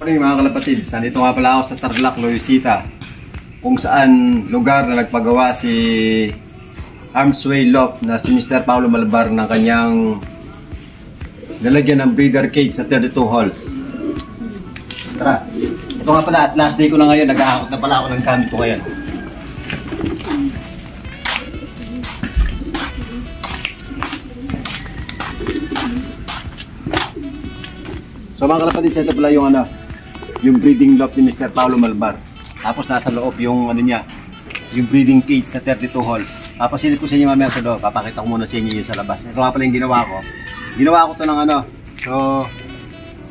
Morning mga kalapatids, nandito nga pala ako sa Tarlac, Loisita, kung saan lugar na nagpagawa si Armsway Loft na si Mr. Paulo Malbar na kanyang nalagyan ng breeder cage sa 32 holes. Tara, ito nga pala at last day ko na ngayon, nag-aakot na pala ako ng gamit ko ngayon. So mga kalapatids, ito pala yung yung breeding loft ni Mr. Paulo Malbar. Tapos nasa loob yung niya, yung breeding cage sa 32 holes. Papasilip ko sa inyo mamaya sa loob, papakita ko muna sa inyo yung sa labas. Ito nga pala yung ginawa ko. Ginawa ko to ng so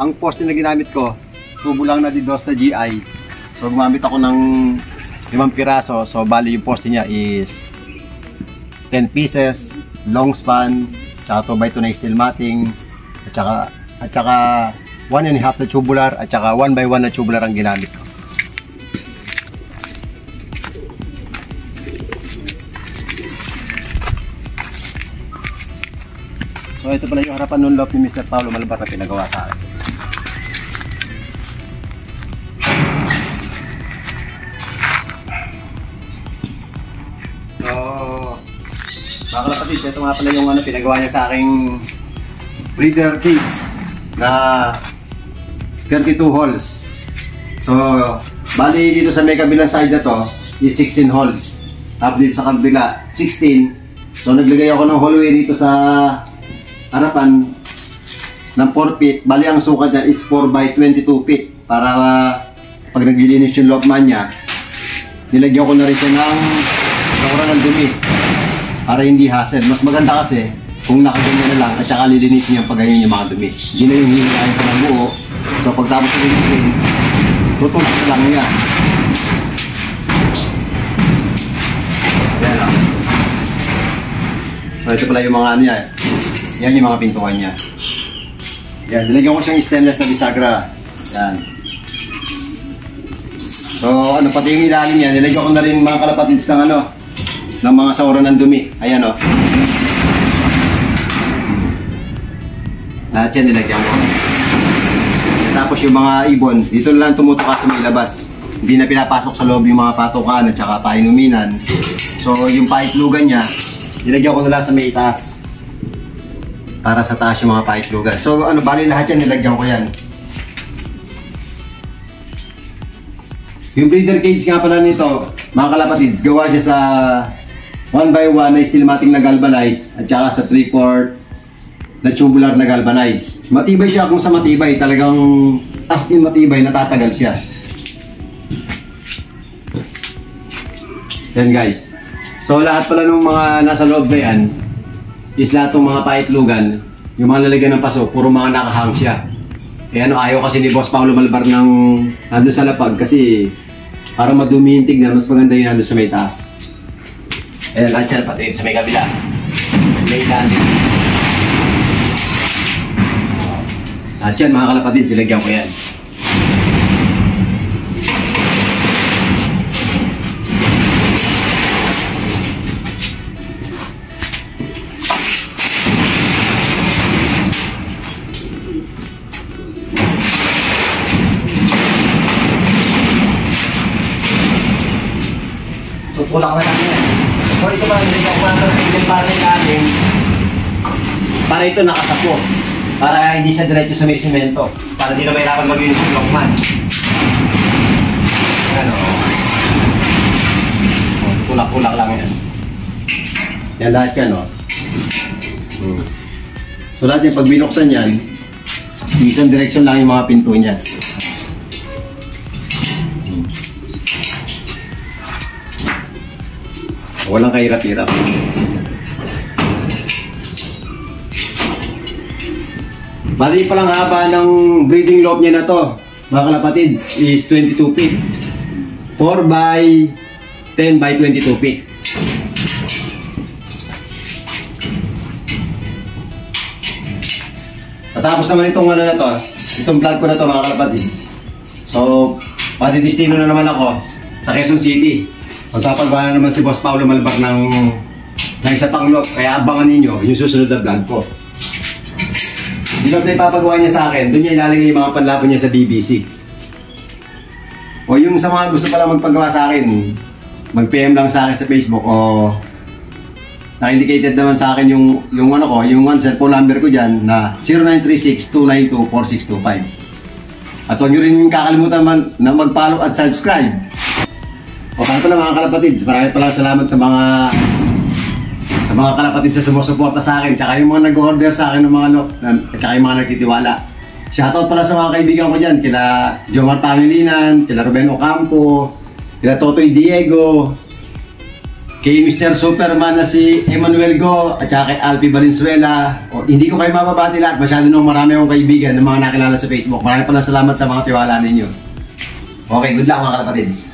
ang poste na ginamit ko, tubo lang na Didos na GI. So gumamit ako ng 5 piraso. So bali yung poste niya is 10 pieces, long span, tsaka 2x2 na steel matting, at saka 1.5 na tubular at saka 1x1 na tubular ang ginamit ko. So ito pala yung harapan ng loft ni Mr. Paulo Malbar na pinagawa sa akin. So mga kalapatids, ito nga pala yung pinagawa niya sa aking breeder cage na 32 holes. So, bali dito sa may kabilang side na to is 16 holes. Tapos dito sa kabila, 16. So, naglagay ako ng hallway dito sa harapan ng 4 feet. Bali, ang sukat niya is 4x22 feet. Para pag naglilinis yung loftman niya, nilagyan ko na rin siya ng nakuran ng dumi. Para hindi hassle. Mas maganda kasi kung nakaganyan na lang at saka lilinisin niya pag ganyan yung mga dumi. Hindi na yung hinilain ko ng buo. So pagtapos ko linisin, tutulak na lang niya. Ayan lang. So ito pala yung mga niya. Yan yung mga pintuan niya. Yan, nilagyan ko siyang stainless na bisagra. Yan. So pati yung ilalim niya, nilagyan ko na rin mga kalapatids ng ng mga sauran ng dumi. Ayan o. Lahat yan nilagyan ko. Tapos yung mga ibon, dito lang tumutuka sa may labas. Hindi na pinapasok sa loob yung mga patukan at saka painuminan. So yung paitlugan niya, nilagyan ko na lang sa may itaas. Para sa taas yung mga paitlugan. So bali lahat yan nilagyan ko yan. Yung breeder cage nga pala nito, mga kalapatids, gawa siya sa 1x1 na steel matting na galvanized at saka sa 3/4 na tubular na galvanized. Matibay siya kung sa matibay, talagang as in matibay, natatagal siya. Yan guys. So lahat pala ng mga nasa loob na yan is lahat ng mga paitlugan, yung mga lalagyan ng paso, puro mga nakahang siya. Eh ayaw kasi ni Boss Paulo Malbar ng nandun sa lapag kasi para madumi yung tignan, mas maganda yung nandun sa may taas. Ayan lahat siya, pati sa may kabila. May dati. At yan mga kalapatids, silagyan ko yan. Tutulak na lang yan. So ito pala, nilagyan ko na ng pasay natin para ito nakasapo. Para hindi siya diretso sa may simento. Para di na mahirapan mag-inis yung lockman. Ayan o. Tulak-tulak lang yan. Yan lahat yan o. So lahat yan, pag binuksan yan, isang direksyon lang yung mga pinto niya. Walang kahirap-hirap. Bali palang haba ng breeding loft niya na to, mga kalapatids, is 22 feet. 4x10x22 feet. Tapos naman itong na to, itong vlog ko na to mga kalapatids. So, patidistino na naman ako sa Quezon City. Magpapagawa na naman si Boss Paulo Malbar ng isa pang loft, kaya abangan ninyo yung susunod na vlog ko. Yung loft na ipapagawa niya sa akin, doon niya ilalagay yung mga panlaban niya sa BBC. O yung sa mga gusto pala magpagawa sa akin, mag-PM lang sa akin sa Facebook o na-indicated naman sa akin yung ano ko, yung cellphone number ko dyan na 0936-292-4625. At huwag nyo rin kakalimutan man na mag-follow at subscribe. O kanto lang mga kalapatids, maraming pala salamat sa mga kalapatids na sumusuporta sa akin, tsaka yung mga nag-order sa akin ng mga at tsaka yung mga nagtitiwala. Shoutout pala sa mga kaibigan ko dyan, kila Jomar Pangilinan, kila Ruben Ocampo, kila Totoy Diego, kay Mr. Superman na si Emmanuel Go, at saka kay Alfie Valenzuela. O, hindi ko kayo mababati lahat, masyado nung marami akong kaibigan ng mga nakilala sa Facebook. Maraming pala salamat sa mga tiwala ninyo. Okay, good luck mga kalapatids.